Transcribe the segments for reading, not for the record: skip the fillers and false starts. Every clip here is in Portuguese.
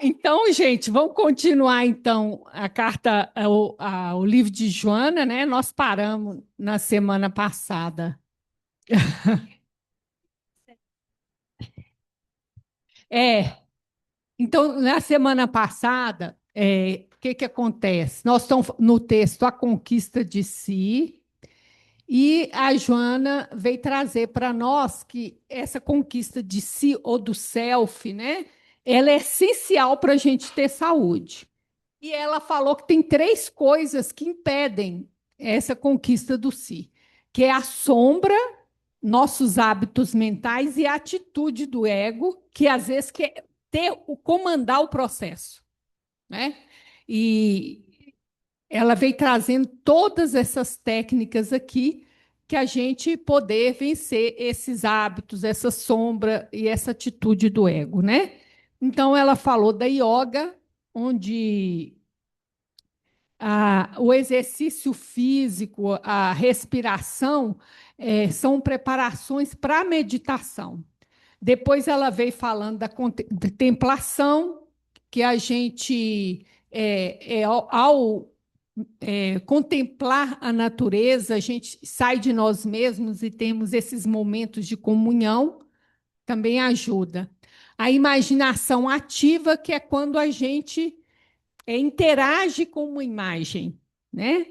Então, gente, vamos continuar então a carta, o livro de Joana, né? Nós paramos na semana passada. É, então, na semana passada, o que que acontece? Nós estamos no texto A Conquista de Si, e a Joana veio trazer para nós que essa conquista de si ou do self, né? Ela é essencial para a gente ter saúde. E ela falou que tem três coisas que impedem essa conquista do si, que é a sombra, nossos hábitos mentais e a atitude do ego, que às vezes quer comandar o processo, né? E ela veio trazendo todas essas técnicas aqui que a gente poder vencer esses hábitos, essa sombra e essa atitude do ego, né? Então ela falou da yoga, onde o exercício físico, a respiração, são preparações para a meditação. Depois ela veio falando da contemplação, que a gente, ao contemplar a natureza, a gente sai de nós mesmos e temos esses momentos de comunhão, também ajuda. A imaginação ativa, que é quando a gente interage com uma imagem, né?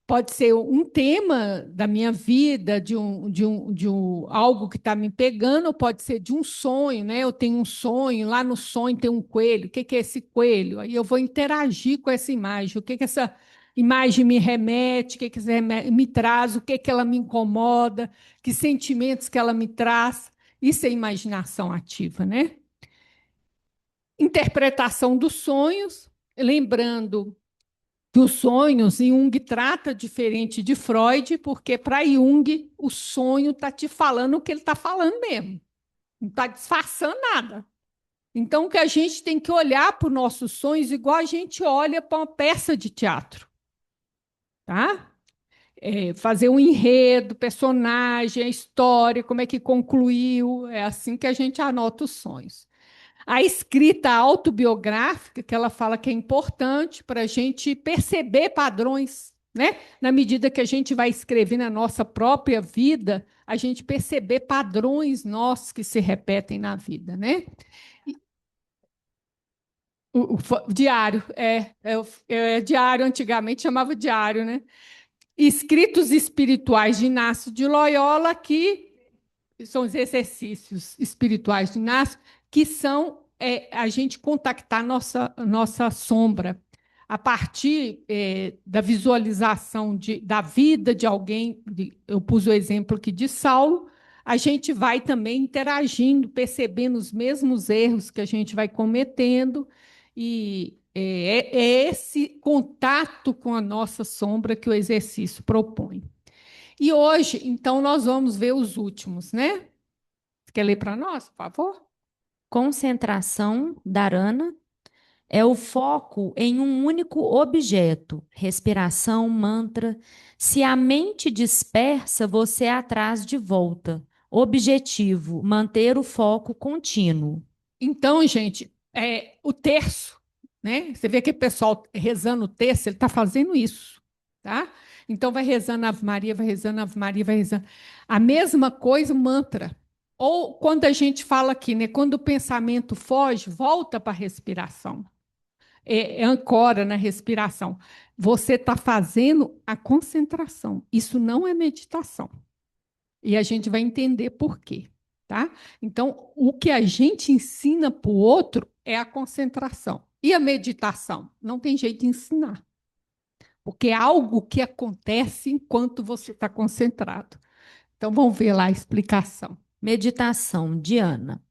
Pode ser um tema da minha vida, de algo que está me pegando, ou pode ser de um sonho, né? Eu tenho um sonho, lá no sonho tem um coelho. O que que é esse coelho? Aí eu vou interagir com essa imagem. O que que essa imagem me remete? O que que me traz? O que que ela me incomoda? Que sentimentos que ela me traz? Isso é imaginação ativa, né? Interpretação dos sonhos, lembrando que os sonhos, Jung trata diferente de Freud, porque para Jung o sonho está te falando o que ele está falando mesmo, não está disfarçando nada. Então, que a gente tem que olhar para os nossos sonhos igual a gente olha para uma peça de teatro, tá? Fazer um enredo, personagem, a história, como é que concluiu, é assim que a gente anota os sonhos. A escrita autobiográfica, que ela fala que é importante para a gente perceber padrões, né? Na medida que a gente vai escrever na nossa própria vida, a gente perceber padrões nossos que se repetem na vida, né? O diário, diário, antigamente chamava diário, né? Escritos espirituais de Inácio de Loyola, que são os exercícios espirituais de Inácio, que são a gente contactar nossa sombra a partir da visualização da vida de alguém. Eu pus o exemplo aqui de Saulo. A gente vai também interagindo, percebendo os mesmos erros que a gente vai cometendo, e é esse contato com a nossa sombra que o exercício propõe. E hoje, então, nós vamos ver os últimos, né? Você quer ler para nós, por favor? Concentração, dharana, é o foco em um único objeto, respiração, mantra. Se a mente dispersa, você é atrás de volta. Objetivo: manter o foco contínuo. Então, gente, o terço, né? Você vê que o pessoal rezando o terço, ele está fazendo isso, tá? Então, vai rezando Ave Maria, vai rezando Ave Maria, vai rezando. A mesma coisa, o mantra. Ou quando a gente fala aqui, né? Quando o pensamento foge, volta para a respiração. Ancora na respiração. Você está fazendo a concentração. Isso não é meditação. E a gente vai entender por quê, tá? Então, o que a gente ensina para o outro é a concentração. E a meditação? Não tem jeito de ensinar, porque é algo que acontece enquanto você está concentrado. Então, vamos ver lá a explicação. Meditação, dhyana.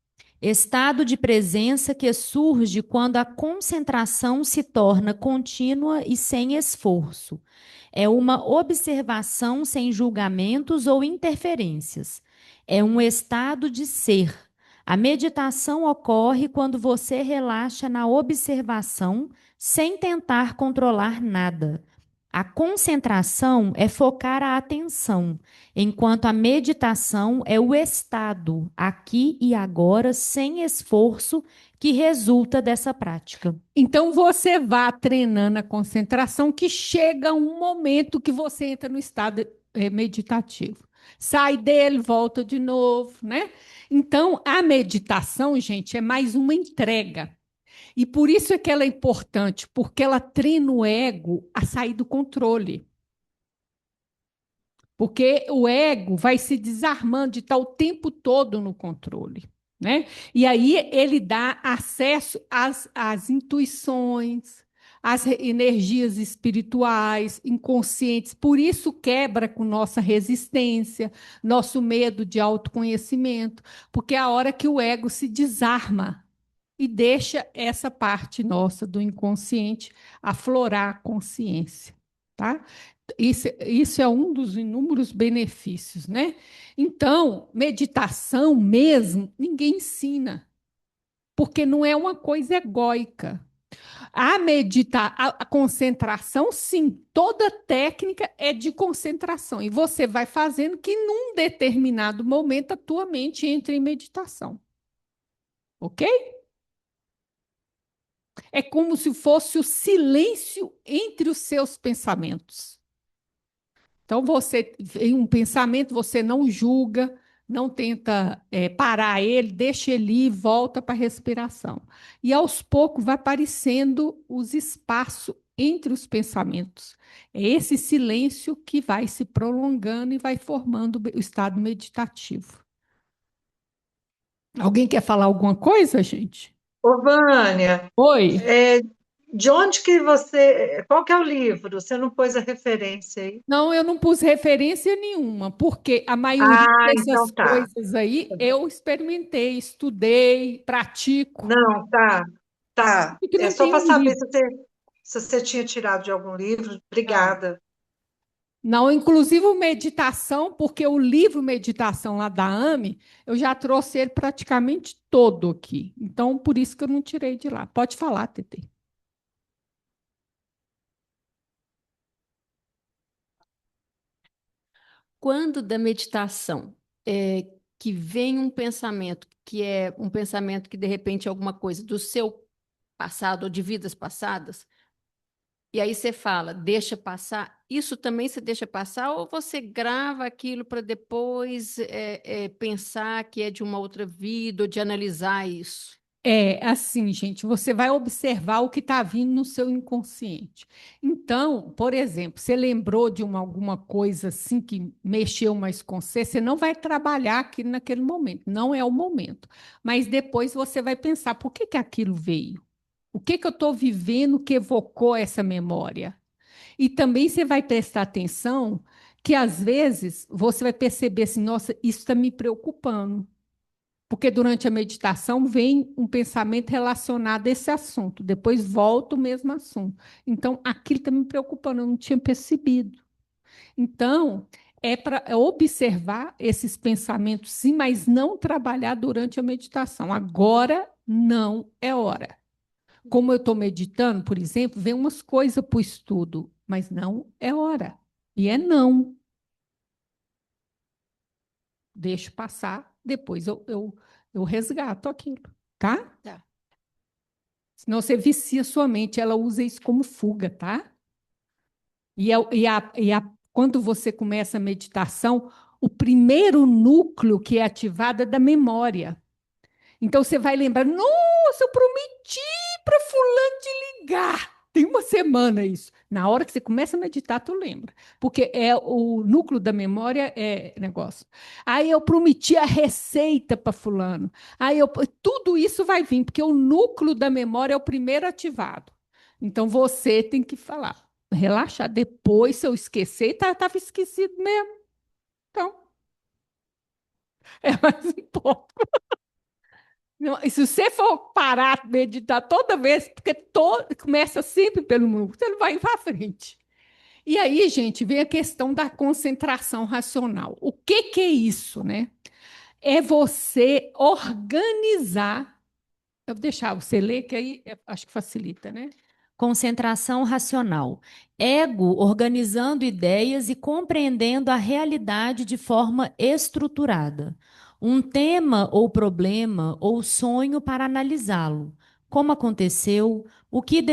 Estado de presença que surge quando a concentração se torna contínua e sem esforço. É uma observação sem julgamentos ou interferências. É um estado de ser. A meditação ocorre quando você relaxa na observação sem tentar controlar nada. A concentração é focar a atenção, enquanto a meditação é o estado aqui e agora, sem esforço, que resulta dessa prática. Então você vá treinando a concentração que chega um momento que você entra no estado meditativo. Sai dele, volta de novo, né? Então a meditação, gente, é mais uma entrega. E por isso é que ela é importante, porque ela treina o ego a sair do controle. Porque o ego vai se desarmando de estar o tempo todo no controle, né? E aí ele dá acesso às intuições, às energias espirituais, inconscientes. Por isso quebra com nossa resistência, nosso medo de autoconhecimento, porque é a hora que o ego se desarma e deixa essa parte nossa do inconsciente aflorar a consciência, tá? Isso é um dos inúmeros benefícios, né? Então, meditação mesmo, ninguém ensina, porque não é uma coisa egóica. A concentração, sim, toda técnica é de concentração, e você vai fazendo que num determinado momento a tua mente entre em meditação, ok? É como se fosse o silêncio entre os seus pensamentos. Então, você, em um pensamento, você não julga, não tenta parar ele, deixa ele ir, volta para a respiração. E aos poucos vai aparecendo os espaços entre os pensamentos. É esse silêncio que vai se prolongando e vai formando o estado meditativo. Alguém quer falar alguma coisa, gente? Ô, Vânia, Oi. é, de onde que você. Qual que é o livro? Você não pôs a referência aí? Não, eu não pus referência nenhuma, porque a maioria Ah, dessas então tá. coisas aí eu experimentei, estudei, pratico, Não, tá, tá. e que É não só tem para um saber livro. se você tinha tirado de algum livro. Não. Obrigada. Não, inclusive o meditação, porque o livro Meditação lá da AME, eu já trouxe ele praticamente todo aqui. Então, por isso que eu não tirei de lá. Pode falar, Tetê. Quando da meditação que vem um pensamento, que é um pensamento que de repente é alguma coisa do seu passado ou de vidas passadas, e aí você fala, deixa passar, isso também você deixa passar ou você grava aquilo para depois pensar que é de uma outra vida ou de analisar isso? É assim, gente, você vai observar o que está vindo no seu inconsciente. Então, por exemplo, você lembrou de alguma coisa assim que mexeu mais com você, você não vai trabalhar aquilo naquele momento, não é o momento. Mas depois você vai pensar, por que que aquilo veio? O que que eu estou vivendo que evocou essa memória? E também você vai prestar atenção que às vezes você vai perceber assim, nossa, isso está me preocupando. Porque durante a meditação vem um pensamento relacionado a esse assunto, depois volta o mesmo assunto. Então, aquilo está me preocupando, eu não tinha percebido. Então, é para observar esses pensamentos, sim, mas não trabalhar durante a meditação. Agora não é hora. Como eu estou meditando, por exemplo, vem umas coisas para o estudo, mas não é hora. E é não. Deixo passar, depois eu resgato aquilo, tá? Tá. Senão você vicia sua mente, ela usa isso como fuga, tá? Quando você começa a meditação, o primeiro núcleo que é ativado é da memória. Então você vai lembrar, nossa, eu prometi para fulano te ligar. Tem uma semana isso. Na hora que você começa a meditar, tu lembra. Porque é o núcleo da memória é negócio. Aí eu prometi a receita para fulano. Tudo isso vai vir, porque o núcleo da memória é o primeiro ativado. Então você tem que falar, relaxar. Depois, se eu esquecer, estava esquecido mesmo. Então, é mais importante. Não, e se você for parar de meditar toda vez, porque começa sempre pelo núcleo, você não vai para frente. E aí, gente, vem a questão da concentração racional. O que que é isso, né? É você organizar. Eu vou deixar você ler, que aí acho que facilita, né? Concentração racional. Ego organizando ideias e compreendendo a realidade de forma estruturada. Um tema ou problema ou sonho para analisá-lo. Como aconteceu, o que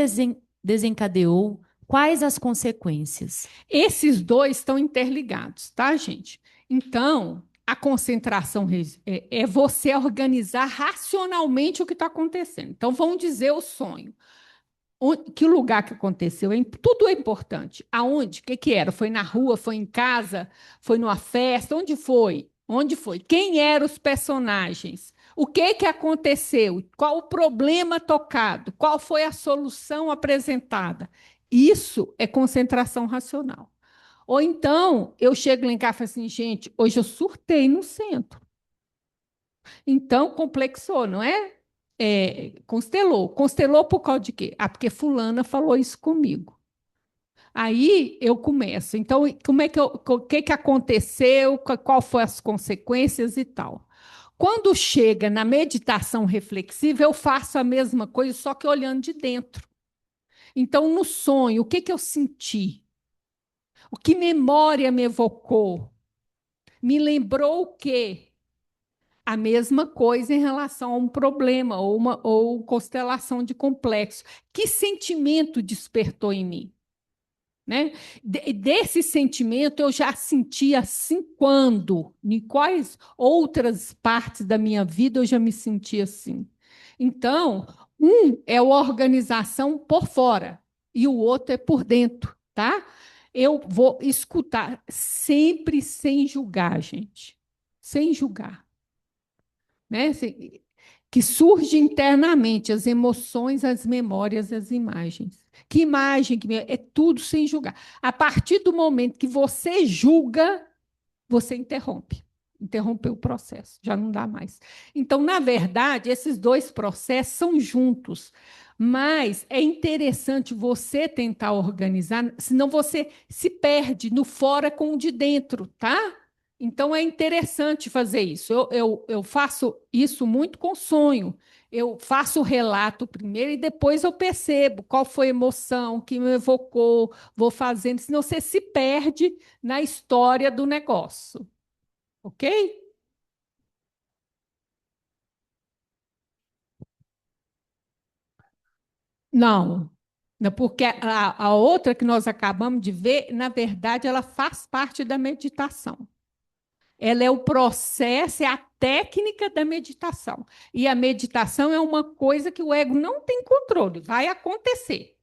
desencadeou, quais as consequências. Esses dois estão interligados, tá, gente? Então, a concentração é você organizar racionalmente o que está acontecendo. Então, vamos dizer o sonho. Que lugar que aconteceu? Tudo é importante. Aonde? O que que era? Foi na rua? Foi em casa? Foi numa festa? Onde foi? Onde foi? Quem eram os personagens? O que que aconteceu? Qual o problema tocado? Qual foi a solução apresentada? Isso é concentração racional. Ou então, eu chego lá em casa e falo assim, gente, hoje eu surtei no centro. Então, complexou, não é? Constelou. Constelou por causa de quê? Ah, porque fulana falou isso comigo. Aí eu começo. Então, como é que o que que aconteceu? Qual foram as consequências e tal. Quando chega na meditação reflexiva, eu faço a mesma coisa, só que olhando de dentro. Então, no sonho, o que que eu senti? O que memória me evocou? Me lembrou o quê? A mesma coisa em relação a um problema ou constelação de complexo. Que sentimento despertou em mim? Né? Desse sentimento eu já senti assim quando? Em quais outras partes da minha vida eu já me senti assim? Então, um é a organização por fora e o outro é por dentro, tá? Eu vou escutar sempre sem julgar, gente. Sem julgar, né? Que surge internamente as emoções, as memórias, as imagens. Que imagem, é tudo sem julgar. A partir do momento que você julga, você interrompe. Interrompeu o processo, já não dá mais. Então, na verdade, esses dois processos são juntos. Mas é interessante você tentar organizar, senão você se perde no fora com o de dentro, tá? Então é interessante fazer isso. Eu faço isso muito com sonho. Eu faço o relato primeiro e depois eu percebo qual foi a emoção que me evocou, vou fazendo, senão você se perde na história do negócio. Ok? Não. Porque a outra que nós acabamos de ver, na verdade, ela faz parte da meditação. Ela é o processo, é a técnica da meditação. E a meditação é uma coisa que o ego não tem controle, vai acontecer.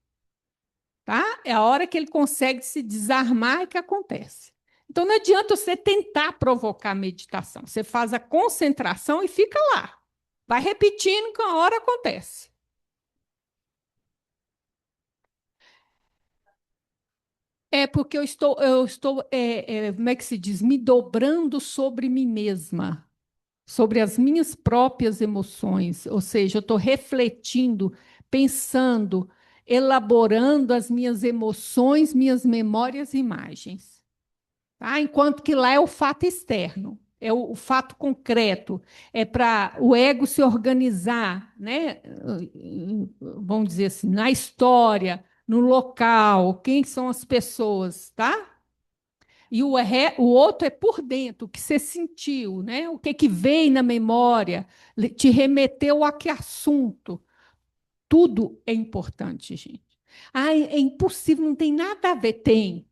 Tá? É a hora que ele consegue se desarmar que acontece. Então não adianta você tentar provocar a meditação. Você faz a concentração e fica lá. Vai repetindo que a hora acontece. É porque como é que se diz? Me dobrando sobre mim mesma, sobre as minhas próprias emoções. Ou seja, eu estou refletindo, pensando, elaborando as minhas emoções, minhas memórias e imagens. Tá? Enquanto que lá é o fato externo, é o fato concreto, é para o ego se organizar, né? Vamos dizer assim, na história, no local, quem são as pessoas, tá? E o outro é por dentro, o que você sentiu, né? O que, que veio na memória, te remeteu a que assunto. Tudo é importante, gente. Ah, é impossível, não tem nada a ver. Tem.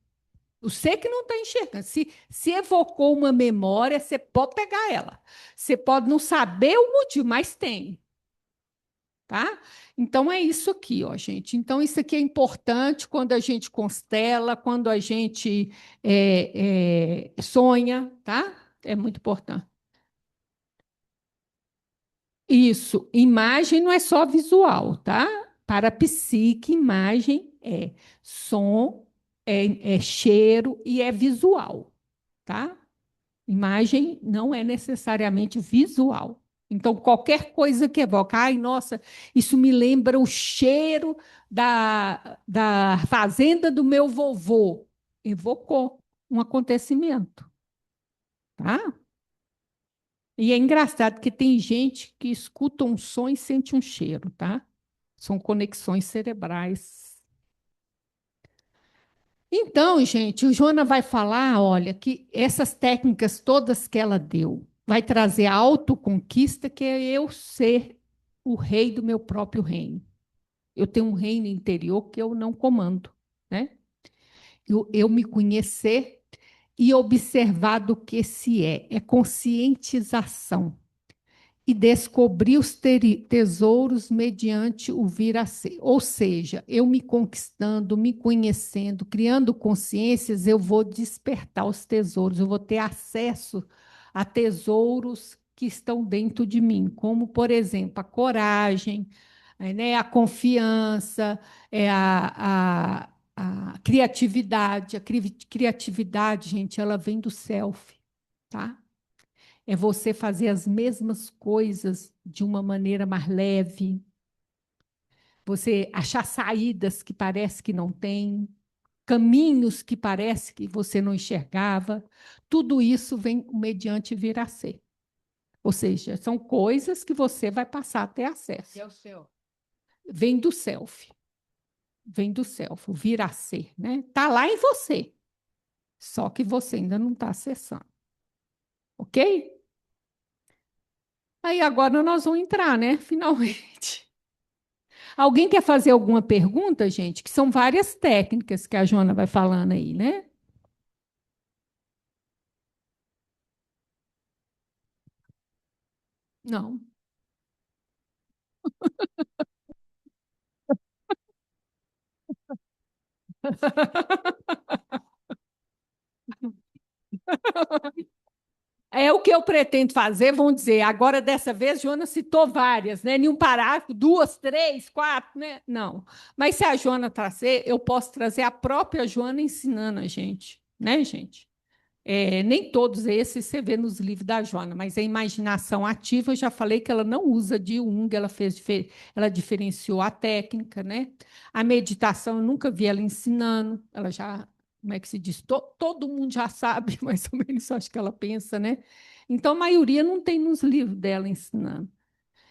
Você que não está enxergando. Se evocou uma memória, você pode pegar ela. Você pode não saber o motivo, mas tem. Tá? Então é isso aqui, ó, gente. Então, isso aqui é importante quando a gente constela, quando a gente sonha, tá? É muito importante. Isso, imagem não é só visual, tá? Para a psique, imagem é som, é cheiro e é visual, tá? Imagem não é necessariamente visual. Então, qualquer coisa que evoca, ai, nossa, isso me lembra o cheiro da fazenda do meu vovô. Evocou um acontecimento, tá? E é engraçado que tem gente que escuta um som e sente um cheiro, tá? São conexões cerebrais Então, gente, o Joana vai falar, olha, que essas técnicas todas que ela deu vai trazer a autoconquista, que é eu ser o rei do meu próprio reino. Eu tenho um reino interior que eu não comando, né? Eu me conhecer e observar do que se é conscientização e descobrir os tesouros mediante o vir a ser. Ou seja, eu me conquistando, me conhecendo, criando consciências, eu vou despertar os tesouros, eu vou ter acesso a tesouros que estão dentro de mim, como, por exemplo, a coragem, né, a confiança, a criatividade. A criatividade, gente, ela vem do self, tá? É você fazer as mesmas coisas de uma maneira mais leve, você achar saídas que parece que não tem, caminhos que parece que você não enxergava. Tudo isso vem mediante vir a ser. Ou seja, são coisas que você vai passar a ter acesso. É o seu. Vem do self. Vem do self, o vir a ser, né? Está lá em você. Só que você ainda não está acessando. Ok? Aí agora nós vamos entrar, né? Finalmente. Alguém quer fazer alguma pergunta, gente? Que são várias técnicas que a Joana vai falando aí, né? Não. É o que eu pretendo fazer, vão dizer. Agora, dessa vez, Joana citou várias, né? Em um parágrafo, duas, três, quatro, né? Não. Mas se a Joana trazer, eu posso trazer a própria Joana ensinando a gente, né, gente? Nem todos esses você vê nos livros da Joana, mas a imaginação ativa, eu já falei que ela não usa de Jung, ela diferenciou a técnica, né? A meditação, eu nunca vi ela ensinando, ela já, como é que se diz? Todo mundo já sabe, mais ou menos, acho que ela pensa, né? Então, a maioria não tem nos livros dela ensinando.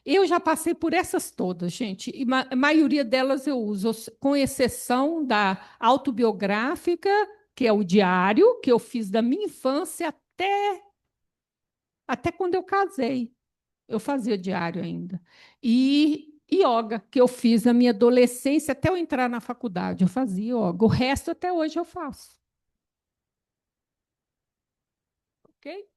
Eu já passei por essas todas, gente, e a maioria delas eu uso, com exceção da autobiográfica, que é o diário que eu fiz da minha infância até quando eu casei. Eu fazia diário ainda. E yoga, que eu fiz na minha adolescência até eu entrar na faculdade. Eu fazia yoga. O resto até hoje eu faço. Ok?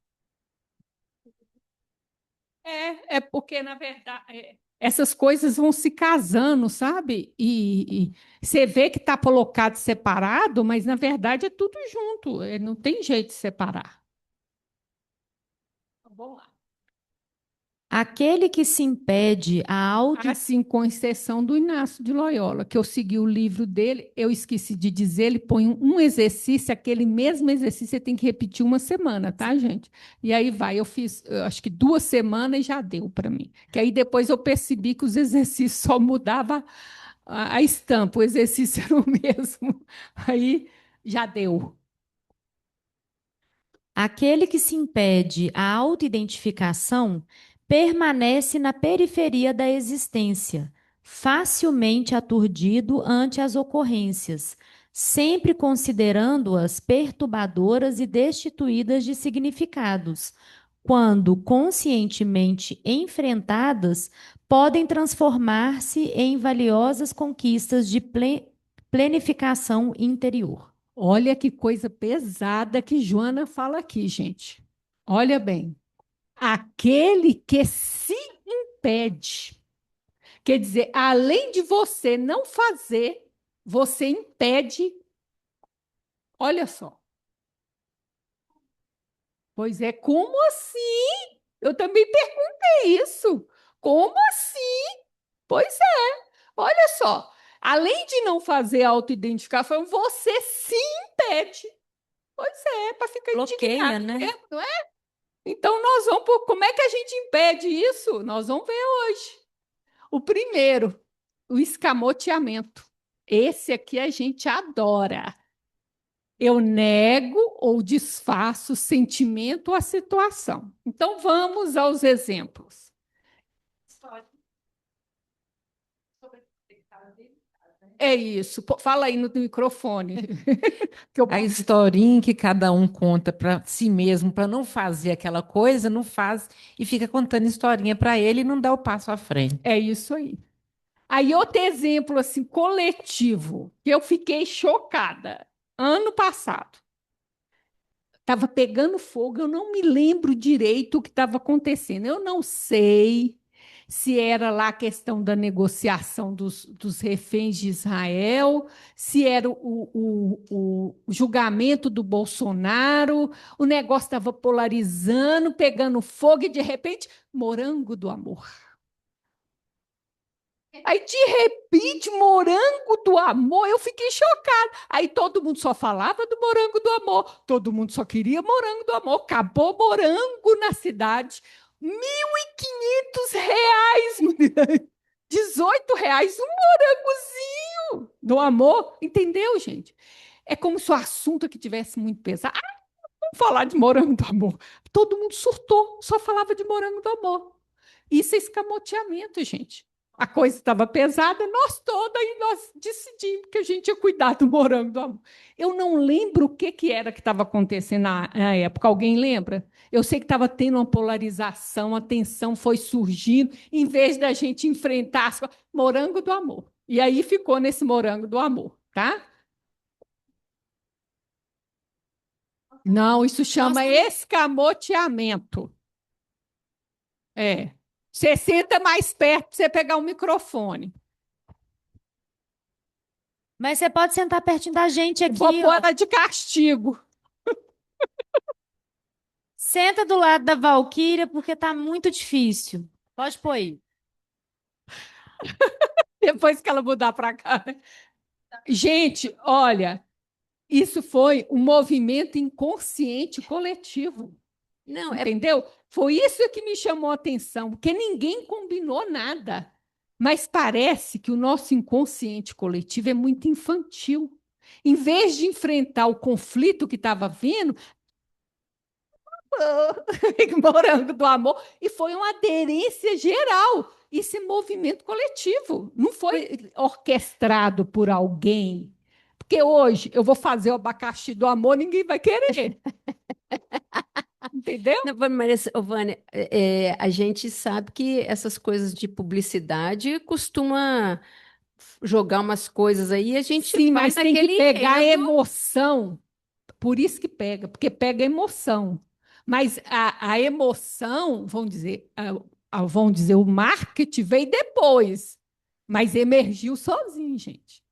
É porque, na verdade, essas coisas vão se casando, sabe? E você vê que está colocado separado, mas na verdade é tudo junto. Não tem jeito de separar. Então, vamos lá. Aquele que se impede a auto... Assim, com exceção do Inácio de Loyola, que eu segui o livro dele, eu esqueci de dizer, ele põe um exercício, aquele mesmo exercício você tem que repetir uma semana, tá, gente? E aí vai, eu fiz, acho que 2 semanas e já deu para mim. Que aí depois eu percebi que os exercícios só mudava a estampa, o exercício era o mesmo. Aí já deu. Aquele que se impede a autoidentificação permanece na periferia da existência, facilmente aturdido ante as ocorrências, sempre considerando-as perturbadoras e destituídas de significados. Quando conscientemente enfrentadas, podem transformar-se em valiosas conquistas de plenificação interior. Olha que coisa pesada que Joana fala aqui, gente. Olha bem. Aquele que se impede. Quer dizer, além de você não fazer, você impede. Olha só. Pois é, como assim? Eu também perguntei isso. Como assim? Pois é, olha só. Além de não fazer autoidentificação, você se impede. Pois é, para ficar Bloqueia, indignado né? mesmo, não é? Então, nós vamos por. Como é que a gente impede isso? Nós vamos ver hoje. O primeiro, o escamoteamento. Esse aqui a gente adora. Eu nego ou disfarço o sentimento ou a situação. Então, vamos aos exemplos. É isso. Pô, fala aí no microfone. Que eu... A historinha que cada um conta para si mesmo, para não fazer aquela coisa, não faz e fica contando historinha para ele e não dá o passo à frente. É isso aí. Aí, outro exemplo, assim, coletivo, que eu fiquei chocada. Ano passado, estava pegando fogo, eu não me lembro direito o que estava acontecendo. Eu não sei se era lá a questão da negociação dos reféns de Israel, se era o julgamento do Bolsonaro, o negócio estava polarizando, pegando fogo, e de repente, morango do amor. Aí, de repente, morango do amor, eu fiquei chocada. Aí todo mundo só falava do morango do amor, todo mundo só queria morango do amor. Acabou morango na cidade. R$ 1.500, mulher. R$ 18, um morangozinho do amor. Entendeu, gente? É como se o assunto aqui tivesse muito pesado. Ah, vamos falar de morango do amor. Todo mundo surtou, só falava de morango do amor. Isso é escamoteamento, gente. A coisa estava pesada, nós todas, e nós decidimos que a gente ia cuidar do morango do amor. Eu não lembro o que era que estava acontecendo na época. Alguém lembra? Eu sei que estava tendo uma polarização, a tensão foi surgindo, em vez da gente enfrentar as morango do amor. E aí ficou nesse morango do amor, tá? Não, isso chama escamoteamento. É. Você senta mais perto para você pegar o microfone. Mas você pode sentar pertinho da gente aqui, Vou pôr ó. ela de castigo. Senta do lado da Valquíria, porque tá muito difícil. Pode pôr aí. Depois que ela mudar para cá. Gente, olha, isso foi um movimento inconsciente coletivo. Não, Entendeu? Foi isso que me chamou a atenção, porque ninguém combinou nada. Mas parece que o nosso inconsciente coletivo é muito infantil. Em vez de enfrentar o conflito que estava vindo, morango do amor, e foi uma aderência geral. Isso é movimento coletivo, não foi orquestrado por alguém. Porque hoje eu vou fazer o abacaxi do amor, ninguém vai querer. Entendeu? não, mas, ô, Vânia, a gente sabe que essas coisas de publicidade costuma jogar umas coisas aí, e a gente Sim, vai mas tem que naquele pegar a enredo. emoção. Por isso que pega, porque pega a emoção. Mas a emoção, vamos dizer, o marketing veio depois, mas emergiu sozinho, gente.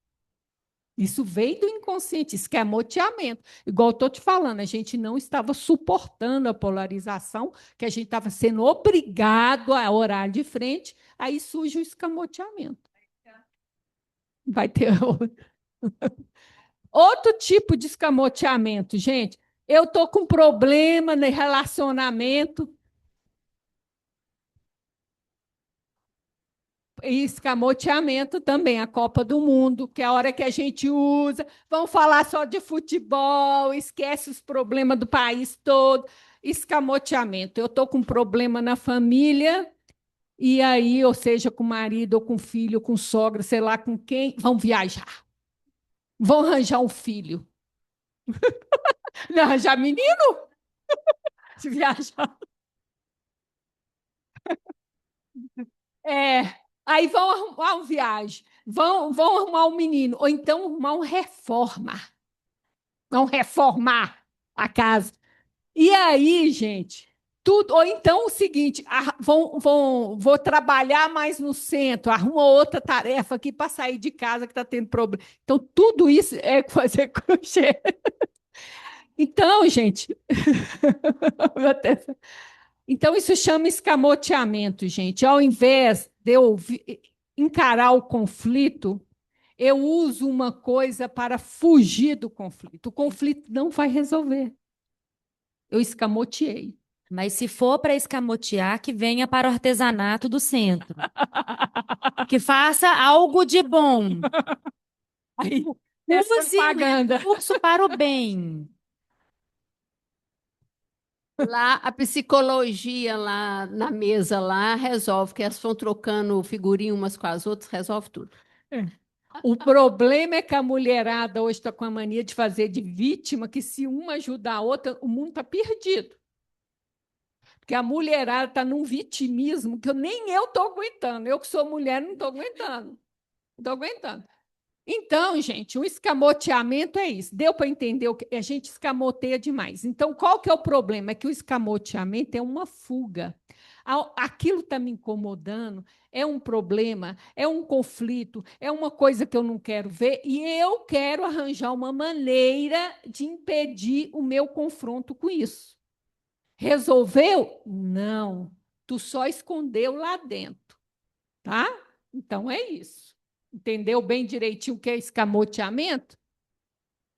Isso veio do inconsciente, isso que é moteamento. Igual eu estou te falando, a gente não estava suportando a polarização, que a gente estava sendo obrigado a orar de frente, aí surge o escamoteamento. Vai ter outro tipo de escamoteamento, gente. Eu estou com problema no relacionamento, e escamoteamento também, a Copa do Mundo, que é a hora que a gente usa, vamos falar só de futebol, esquece os problemas do país todo, escamoteamento. Eu estou com problema na família, e aí, ou seja, com o marido, ou com o filho, com sogra, sei lá com quem, vão viajar, vão arranjar um filho. Não, arranjar menino? Se viajar. É, aí vão arrumar uma viagem, vão arrumar um menino, ou então arrumar um reforma. Vão reformar a casa. E aí, gente, tudo. Ou então o seguinte: vou trabalhar mais no centro, arruma outra tarefa aqui para sair de casa que está tendo problema. Então, tudo isso é fazer crochê. Então, gente, então isso chama escamoteamento, gente. Ao invés de eu encarar o conflito, eu uso uma coisa para fugir do conflito. O conflito não vai resolver. Eu escamoteei. Mas se for para escamotear, que venha para o artesanato do centro. Que faça algo de bom. Aí, Use o propaganda. recurso para o bem. Lá, a psicologia lá na mesa lá resolve, que elas vão trocando figurinha umas com as outras, resolve tudo. O problema é que a mulherada hoje está com a mania de fazer de vítima, que se uma ajudar a outra, o mundo está perdido. Porque a mulherada está num vitimismo que nem eu estou aguentando. Eu que sou mulher não estou aguentando. Não estou aguentando. Então, gente, o escamoteamento é isso. Deu para entender o que a gente escamoteia demais. Então, qual que é o problema? É que o escamoteamento é uma fuga. Aquilo está me incomodando, é um problema, é um conflito, é uma coisa que eu não quero ver, e eu quero arranjar uma maneira de impedir o meu confronto com isso. Resolveu? Não. Tu só escondeu lá dentro, tá? Então é isso. Entendeu bem direitinho o que é escamoteamento?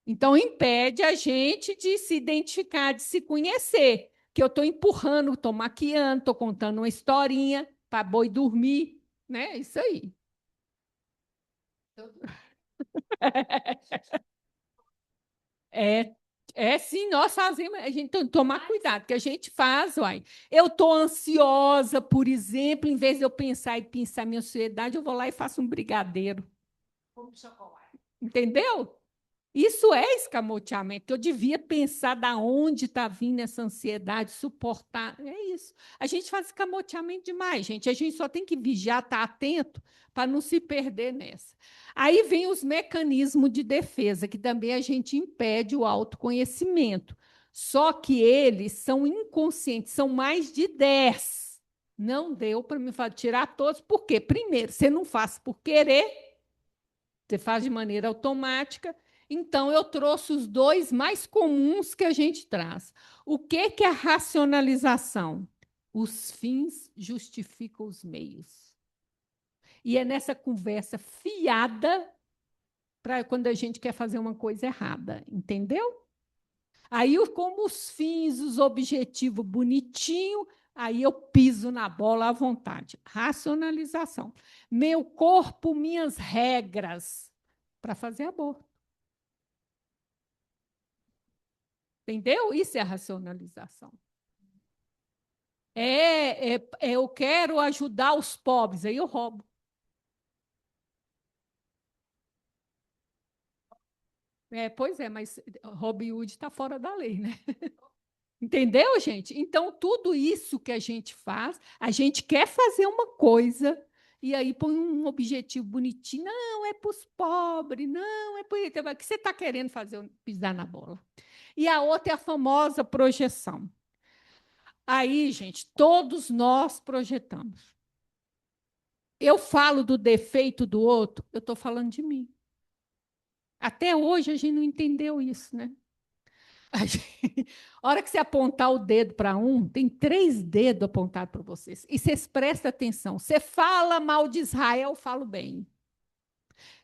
Então impede a gente de se identificar, de se conhecer. Que eu estou empurrando, estou maquiando, estou contando uma historinha para boi dormir, né? Isso aí. É, sim, nós fazemos, a gente tem que tomar cuidado, que a gente faz, uai. Eu estou ansiosa, por exemplo, em vez de eu pensar e pensar minha ansiedade, eu vou lá e faço um brigadeiro. Entendeu? Isso é escamoteamento. Eu devia pensar da onde está vindo essa ansiedade, suportar. É isso. A gente faz escamoteamento demais, gente. A gente só tem que vigiar, estar atento para não se perder nessa. Aí vem os mecanismos de defesa, que também a gente impede o autoconhecimento. Só que eles são inconscientes, são mais de 10. Não deu para me tirar todos, por quê? Primeiro, você não faz por querer, você faz de maneira automática. Então, eu trouxe os dois mais comuns que a gente traz. O que é a racionalização? Os fins justificam os meios. E é nessa conversa fiada para quando a gente quer fazer uma coisa errada, entendeu? Aí, como os fins, os objetivos bonitinho, aí eu piso na bola à vontade. Racionalização. Meu corpo, minhas regras para fazer aborto. Entendeu? Isso é a racionalização. Eu quero ajudar os pobres, aí eu roubo. Pois é, mas Robin Hood está fora da lei, né? Entendeu, gente? Então, tudo isso que a gente faz, a gente quer fazer uma coisa e aí põe um objetivo bonitinho. Não, é para os pobres, não, é para... O que você está querendo fazer? Pisar na bola. E a outra é a famosa projeção. Aí, gente, todos nós projetamos. Eu falo do defeito do outro, eu estou falando de mim. Até hoje a gente não entendeu isso, né? A hora que você apontar o dedo para um, tem 3 dedos apontados para vocês. E vocês prestem atenção. Você fala mal de Israel, eu falo bem.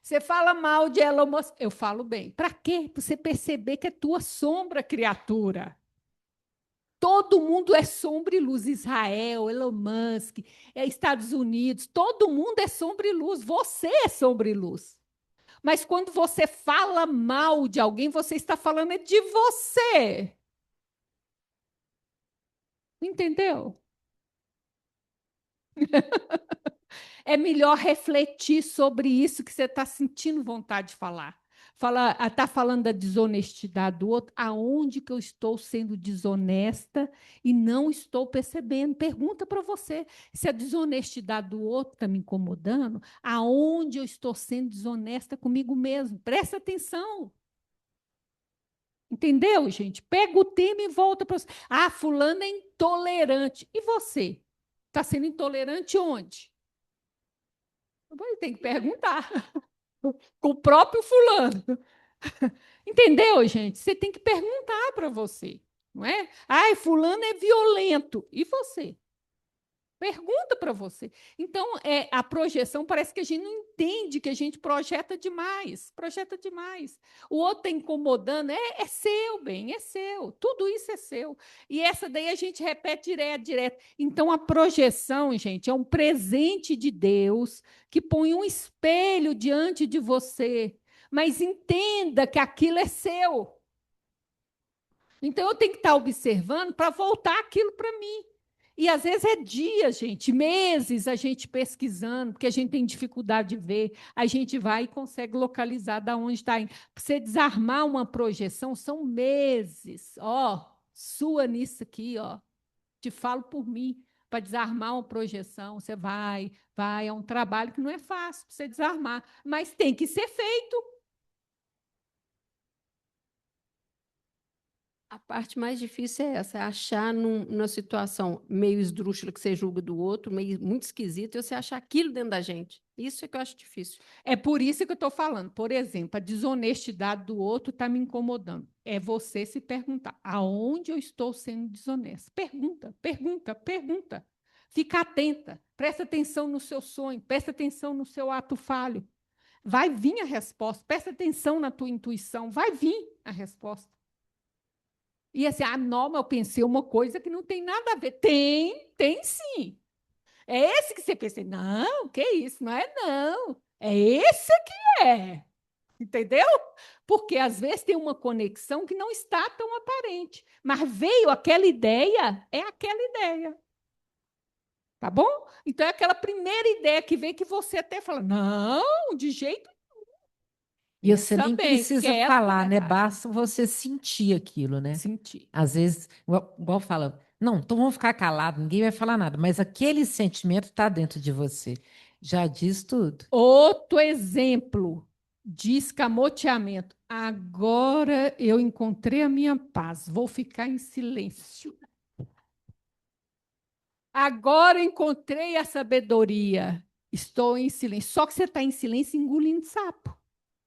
Você fala mal de Elon Musk, eu falo bem. Para quê? Para você perceber que é tua sombra, criatura. Todo mundo é sombra e luz. Israel, Elon Musk, Estados Unidos, todo mundo é sombra e luz. Você é sombra e luz. Mas quando você fala mal de alguém, você está falando de você. Entendeu? É melhor refletir sobre isso que você está sentindo vontade de falar. Está falando da desonestidade do outro, aonde que eu estou sendo desonesta e não estou percebendo? Pergunta para você, se a desonestidade do outro está me incomodando, aonde eu estou sendo desonesta comigo mesmo? Presta atenção. Entendeu, gente? Pega o tema e volta para você. Ah, fulano é intolerante. E você? Está sendo intolerante onde? Tem que perguntar. Com o próprio fulano. Entendeu, gente? Você tem que perguntar para você, não é? Ai, fulano é violento. E você? Pergunta para você. Então, a projeção parece que a gente não entende que a gente projeta demais. Projeta demais. O outro está incomodando. É seu, bem, é seu. Tudo isso é seu. E essa daí a gente repete direto. Então, a projeção, gente, é um presente de Deus que põe um espelho diante de você. Mas entenda que aquilo é seu. Então, eu tenho que estar observando para voltar aquilo para mim. E às vezes é dias, gente, meses a gente pesquisando, porque a gente tem dificuldade de ver, a gente vai e consegue localizar da onde está indo. Para você desarmar uma projeção, são meses. Ó, sua nisso aqui, ó. Te falo por mim, para desarmar uma projeção, você vai, é um trabalho que não é fácil para você desarmar, mas tem que ser feito. A parte mais difícil é essa, é achar numa situação meio esdrúxula que você julga do outro, meio muito esquisito, e você achar aquilo dentro da gente. Isso é que eu acho difícil. É por isso que eu estou falando. Por exemplo, a desonestidade do outro está me incomodando. É você se perguntar: aonde eu estou sendo desonesta? Pergunta, pergunta, pergunta. Fica atenta, presta atenção no seu sonho, presta atenção no seu ato falho. Vai vir a resposta, presta atenção na tua intuição, vai vir a resposta. E assim, não, mas eu pensei uma coisa que não tem nada a ver. Tem sim. É esse que você pensa. Não, que isso? Não é não. É esse que é. Entendeu? Porque às vezes tem uma conexão que não está tão aparente. Mas veio aquela ideia, é aquela ideia. Tá bom? Então é aquela primeira ideia que veio que você até fala: não, de jeito E você pensa nem bem, precisa quieto, falar, né? verdade. Basta você sentir aquilo, né? Sentir. Às vezes, igual fala, não, então vamos ficar calado, ninguém vai falar nada, mas aquele sentimento está dentro de você. Já diz tudo. Outro exemplo de escamoteamento. Agora eu encontrei a minha paz, vou ficar em silêncio. Agora encontrei a sabedoria, estou em silêncio. Só que você está em silêncio engolindo sapo.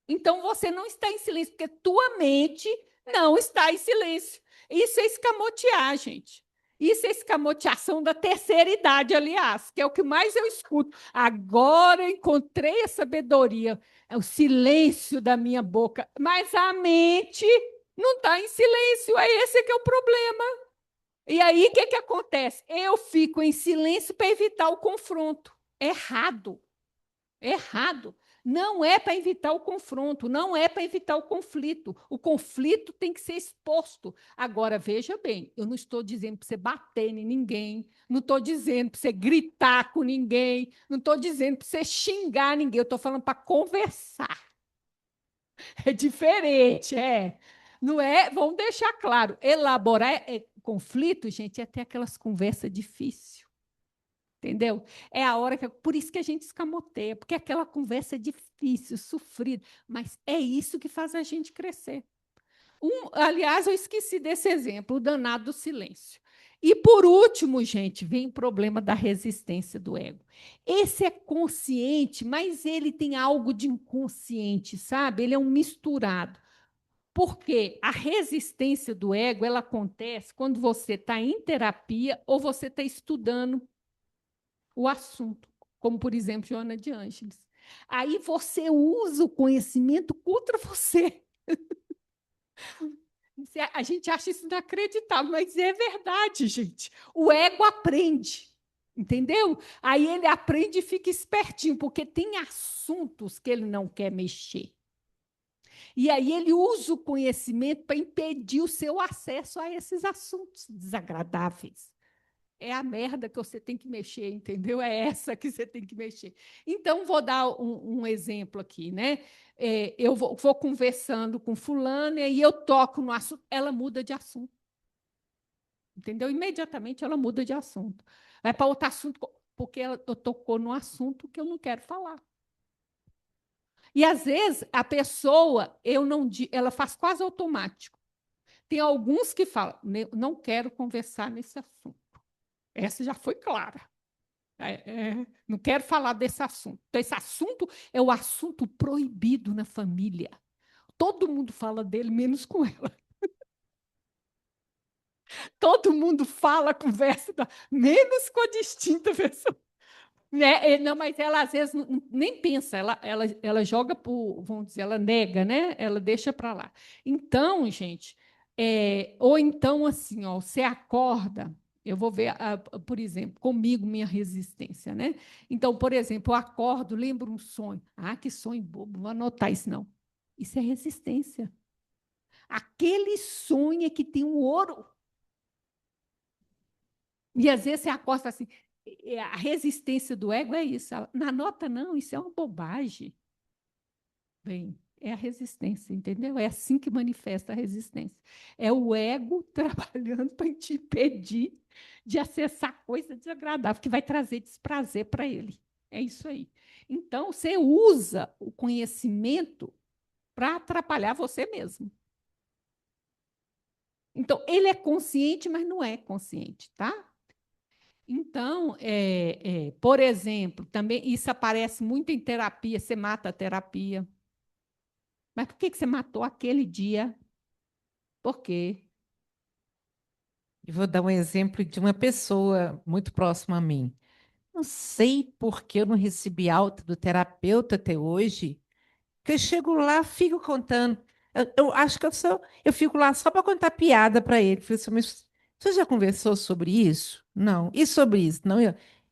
Então você não está em silêncio, porque tua mente não está em silêncio. Isso é escamotear, gente. Isso é escamoteação da terceira idade, aliás, que é o que mais eu escuto. Agora encontrei a sabedoria, é o silêncio da minha boca, mas a mente não está em silêncio, é esse que é o problema. E aí, o que, que acontece? Eu fico em silêncio para evitar o confronto. Errado. Errado. Não é para evitar o confronto, não é para evitar o conflito. O conflito tem que ser exposto. Agora, veja bem, eu não estou dizendo para você bater em ninguém, não estou dizendo para você gritar com ninguém, não estou dizendo para você xingar ninguém, eu estou falando para conversar. É diferente, é. Não é? Vamos deixar claro. Elaborar conflito, gente, é ter aquelas conversas difíceis. Entendeu? É a hora que. Por isso que a gente escamoteia, porque aquela conversa é difícil, sofrida, mas é isso que faz a gente crescer. Aliás, eu esqueci desse exemplo, o danado do silêncio. E por último, gente, vem o problema da resistência do ego. Esse é consciente, mas ele tem algo de inconsciente, sabe? Ele é um misturado. Porque a resistência do ego ela acontece quando você está em terapia ou você está estudando o assunto, como, por exemplo, Joana de Ângeles. Aí você usa o conhecimento contra você. A gente acha isso inacreditável, mas é verdade, gente. O ego aprende, entendeu? Aí ele aprende e fica espertinho, porque tem assuntos que ele não quer mexer. E aí ele usa o conhecimento para impedir o seu acesso a esses assuntos desagradáveis. É a merda que você tem que mexer, entendeu? É essa que você tem que mexer. Então, vou dar um exemplo aqui, né? Eu vou conversando com fulana e eu toco no assunto, ela muda de assunto. Entendeu? Imediatamente ela muda de assunto. Vai para outro assunto, porque eu tocou no assunto que eu não quero falar. E às vezes a pessoa, ela faz quase automático. Tem alguns que falam, não quero conversar nesse assunto. Essa já foi clara. Não quero falar desse assunto. Então, esse assunto é o assunto proibido na família. Todo mundo fala dele, menos com ela. Todo mundo fala, conversa, menos com a distinta pessoa. Né? Não, mas ela às vezes nem pensa, ela joga por, vamos dizer, ela nega, né? Ela deixa para lá. Então, gente, ou então assim, ó, você acorda, eu vou ver, por exemplo, comigo, minha resistência, né? Então, por exemplo, eu acordo, lembro um sonho. Ah, que sonho bobo, não vou anotar isso, não. Isso é resistência. Aquele sonho é que tem um ouro. E às vezes você aposta assim, a resistência do ego é isso. Na nota, não, isso é uma bobagem. Bem, é a resistência, entendeu? É assim que manifesta a resistência. É o ego trabalhando para te impedir de acessar coisa desagradável, que vai trazer desprazer para ele. É isso aí. Então, você usa o conhecimento para atrapalhar você mesmo. Então, ele é consciente, mas não é consciente, tá? Então, por exemplo, também isso aparece muito em terapia, você mata a terapia. Mas por que você matou aquele dia? Por quê? E vou dar um exemplo de uma pessoa muito próxima a mim. Não sei por que eu não recebi alta do terapeuta até hoje, que eu chego lá, fico contando. Eu acho que eu fico lá só para contar piada para ele. Falei assim, mas você já conversou sobre isso? Não. E sobre isso? Não.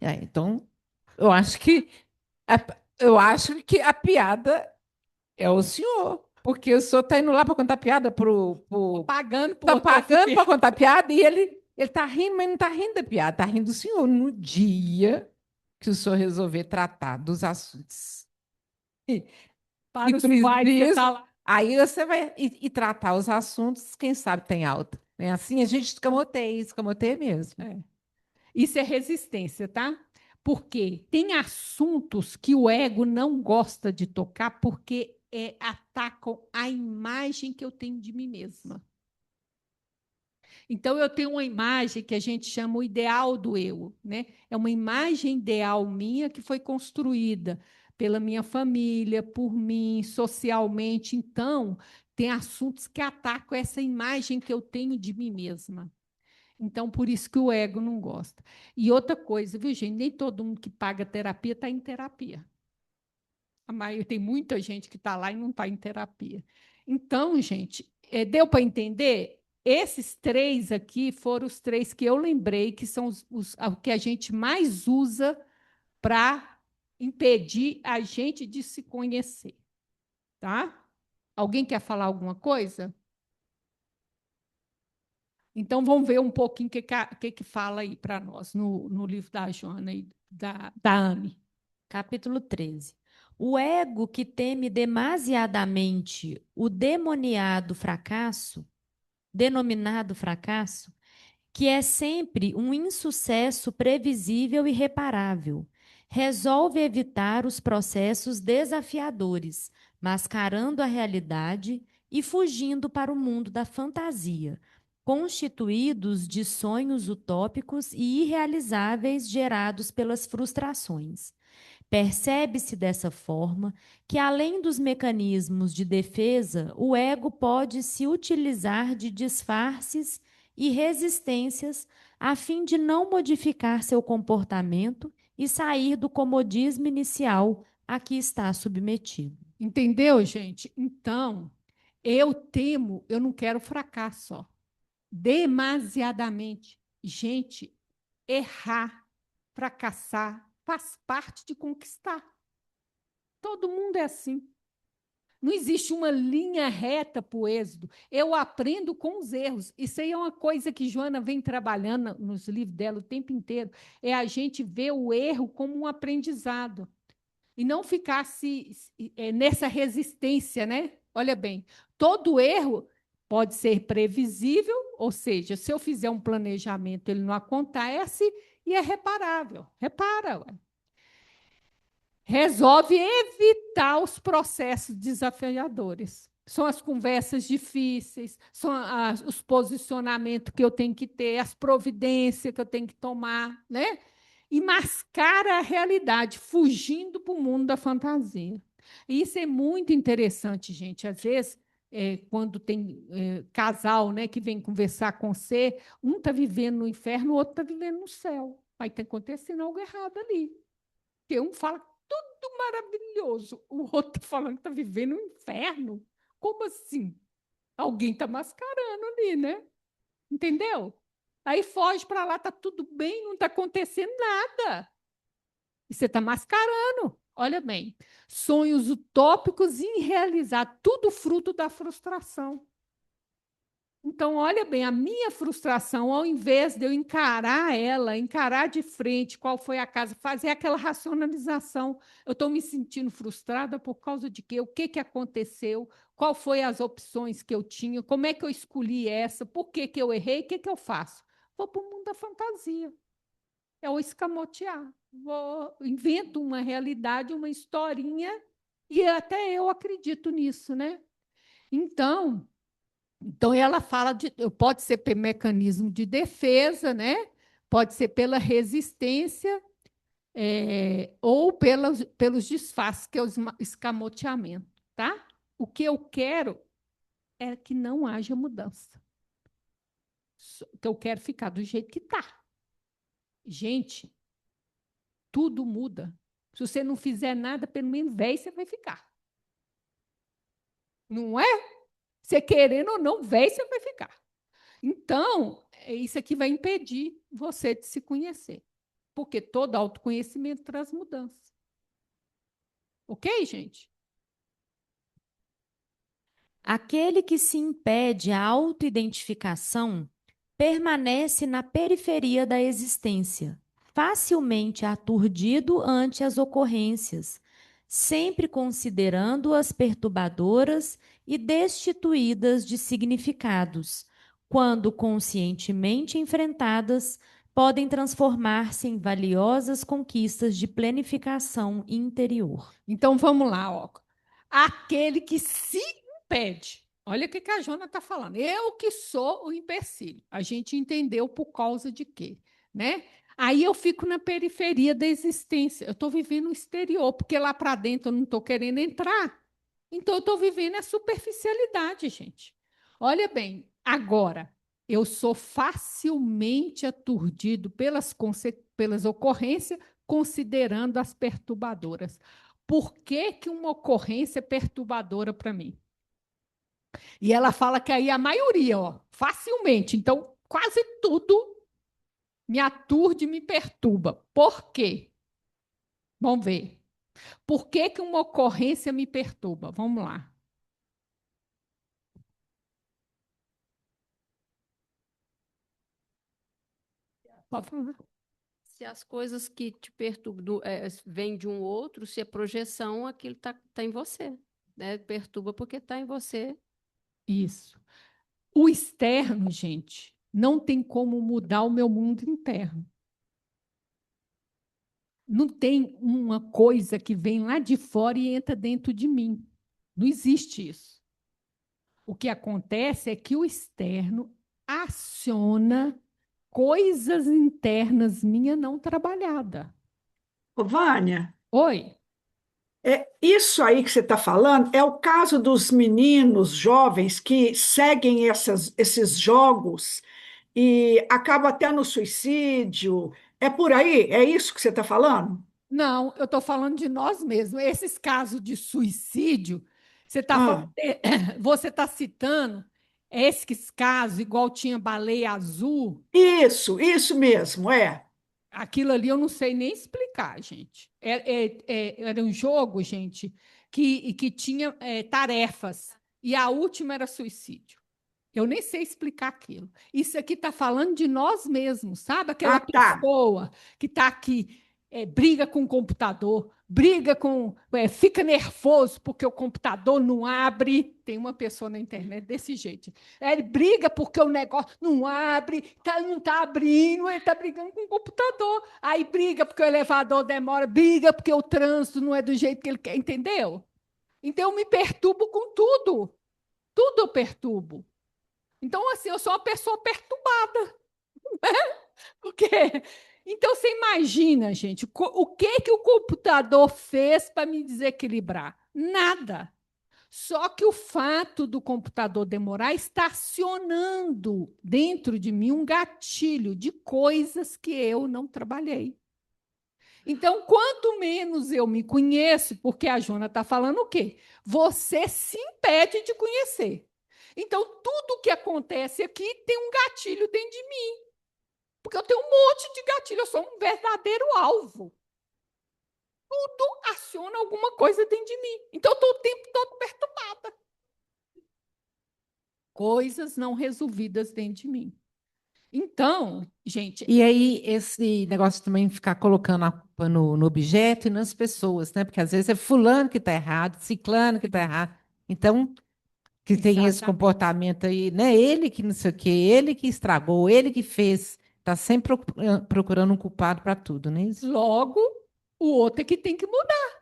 Então, eu acho que eu acho que a piada é o senhor, porque o senhor está indo lá para contar piada Pagando por tá outro pagando para contar piada e ele tá rindo, mas não tá rindo da piada, tá rindo do senhor no dia que o senhor resolver tratar dos assuntos que para os quais você precisa. está lá. Aí você vai e tratar os assuntos, quem sabe tem alta. Né? Assim a gente escamoteia mesmo. Isso é resistência, tá? Porque tem assuntos que o ego não gosta de tocar porque atacam a imagem que eu tenho de mim mesma. Então, eu tenho uma imagem que a gente chama o ideal do eu, né? É uma imagem ideal minha que foi construída pela minha família, por mim, socialmente. Então, tem assuntos que atacam essa imagem que eu tenho de mim mesma. Então, por isso que o ego não gosta. E outra coisa, viu, gente? Nem todo mundo que paga terapia está em terapia. A maioria, tem muita gente que está lá e não está em terapia. Então, gente, deu para entender? Esses três aqui foram os três que eu lembrei que são o que a gente mais usa para impedir a gente de se conhecer. Tá? Alguém quer falar alguma coisa? Então, vamos ver um pouquinho o que fala aí para nós no livro da Joana e da Ame. Capítulo 13. O ego que teme demasiadamente o denominado fracasso, que é sempre um insucesso previsível e reparável, resolve evitar os processos desafiadores, mascarando a realidade e fugindo para o mundo da fantasia, constituídos de sonhos utópicos e irrealizáveis gerados pelas frustrações. Percebe-se dessa forma que, além dos mecanismos de defesa, o ego pode se utilizar de disfarces e resistências a fim de não modificar seu comportamento e sair do comodismo inicial a que está submetido. Entendeu, gente? Então, eu não quero fracasso, ó. Demasiadamente. Gente, errar, fracassar, faz parte de conquistar. Todo mundo é assim. Não existe uma linha reta para o êxodo. Eu aprendo com os erros. Isso aí é uma coisa que Joana vem trabalhando nos livros dela o tempo inteiro. É a gente ver o erro como um aprendizado. E não ficar nessa resistência, né? Olha bem, todo erro pode ser previsível, ou seja, se eu fizer um planejamento, ele não acontece e é reparável. Repara, ué. Resolve evitar os processos desafiadores. São as conversas difíceis, são os posicionamentos que eu tenho que ter, as providências que eu tenho que tomar, né? E mascara a realidade, fugindo para o mundo da fantasia. E isso é muito interessante, gente. Às vezes, quando tem casal, né, que vem conversar com você, um está vivendo no inferno, o outro está vivendo no céu. Vai ter acontecendo algo errado ali. Porque um fala tudo maravilhoso, o outro está falando que está vivendo um inferno. Como assim? Alguém está mascarando ali, né? Entendeu? Aí foge para lá, está tudo bem, não está acontecendo nada. E você está mascarando. Olha bem, sonhos utópicos irrealizados, tudo fruto da frustração. Então, olha bem, a minha frustração, ao invés de eu encarar ela, encarar de frente qual foi a casa, fazer aquela racionalização, eu estou me sentindo frustrada por causa de quê? O que que aconteceu? Qual foi as opções que eu tinha? Como é que eu escolhi essa? Por que que eu errei? O que que eu faço? Vou para o mundo da fantasia. É o escamotear. Invento uma realidade, uma historinha, e até eu acredito nisso, né? Então, ela fala de, pode ser pelo mecanismo de defesa, né? Pode ser pela resistência, ou pelos disfarces, que é o escamoteamento, tá? O que eu quero é que não haja mudança. Que eu quero ficar do jeito que está. Gente, tudo muda. Se você não fizer nada, pelo menos velho você vai ficar. Não é? Você querendo ou não, velho você vai ficar. Então, isso aqui vai impedir você de se conhecer. Porque todo autoconhecimento traz mudança. Ok, gente? Aquele que se impede a autoidentificação permanece na periferia da existência, facilmente aturdido ante as ocorrências, sempre considerando-as perturbadoras e destituídas de significados, quando conscientemente enfrentadas, podem transformar-se em valiosas conquistas de planificação interior. Então, vamos lá. Ó. Aquele que se impede. Olha o que a Jona está falando. Eu que sou o empecilho. A gente entendeu por causa de quê, né? Aí eu fico na periferia da existência. Eu estou vivendo o exterior, porque lá para dentro eu não estou querendo entrar. Então, eu estou vivendo a superficialidade, gente. Olha bem, agora, eu sou facilmente aturdido pelas ocorrências, considerando as perturbadoras. Por que, que uma ocorrência é perturbadora para mim? E ela fala que aí a maioria, ó, facilmente. Então, quase tudo me aturde e me perturba. Por quê? Vamos ver. Por que, que uma ocorrência me perturba? Vamos lá. Pode falar. Se as coisas que te perturbam vêm de um outro, se é projeção, aquilo tá em você. Né? Perturba porque está em você. Isso. O externo, gente, não tem como mudar o meu mundo interno. Não tem uma coisa que vem lá de fora e entra dentro de mim. Não existe isso. O que acontece é que o externo aciona coisas internas minha não trabalhada. Ô, Vânia, Oi? isso aí que você está falando é o caso dos meninos jovens que seguem esses jogos e acabam até no suicídio. É por aí? É isso que você está falando? Não, eu estou falando de nós mesmos. Esses casos de suicídio, você está Ah, você tá citando esses casos, igual tinha baleia azul, isso mesmo, é. aquilo ali eu não sei nem explicar, gente. Era um jogo, gente, que tinha tarefas, e a última era suicídio. Eu nem sei explicar aquilo. Isso aqui está falando de nós mesmos, sabe? Aquela Ah, tá. pessoa que está aqui, briga com o computador, fica nervoso porque o computador não abre. Tem uma pessoa na internet desse jeito. Ele briga porque o negócio não abre, não está abrindo, ele está brigando com o computador. Aí briga porque o elevador demora, briga porque o trânsito não é do jeito que ele quer, entendeu? Então eu me perturbo com tudo. Tudo eu perturbo. Então, assim, eu sou uma pessoa perturbada. Porque... Então, você imagina, gente, o que, que o computador fez para me desequilibrar? Nada. Só que o fato do computador demorar está acionando dentro de mim um gatilho de coisas que eu não trabalhei. Então, quanto menos eu me conheço, porque a Jona está falando o quê? Você se impede de conhecer. Então, tudo que acontece aqui tem um gatilho dentro de mim. Porque eu tenho um monte de gatilho, eu sou um verdadeiro alvo. Tudo aciona alguma coisa dentro de mim. Então, eu estou o tempo todo perturbada. coisas não resolvidas dentro de mim. Então, gente, E aí, esse negócio também de ficar colocando a culpa no objeto e nas pessoas, né? Porque às vezes é fulano que está errado, ciclano que está errado. Então, que tem esse exatamente. comportamento aí, né? Ele que não sei o quê, ele que estragou, ele que fez. Está sempre procurando um culpado para tudo, não é isso? Logo, o outro é que tem que mudar.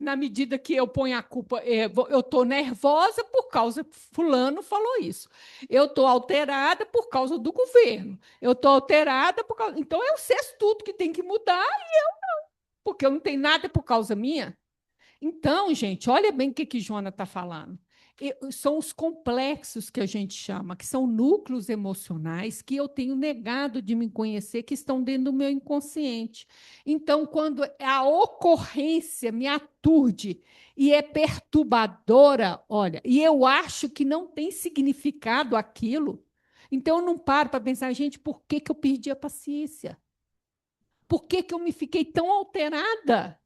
Na medida que eu ponho a culpa, eu estou nervosa por causa fulano falou isso. Eu estou alterada por causa do governo. Eu estou alterada por causa. Então eu sei tudo que tem que mudar, porque eu não tenho nada por causa minha. Então, gente, olha bem o que Joana está falando. São os complexos que a gente chama, que são núcleos emocionais que eu tenho negado de me conhecer, que estão dentro do meu inconsciente. Então, quando a ocorrência me aturde e é perturbadora, olha, e eu acho que não tem significado aquilo, então eu não paro para pensar, gente, por que eu perdi a paciência? Por que eu me fiquei tão alterada?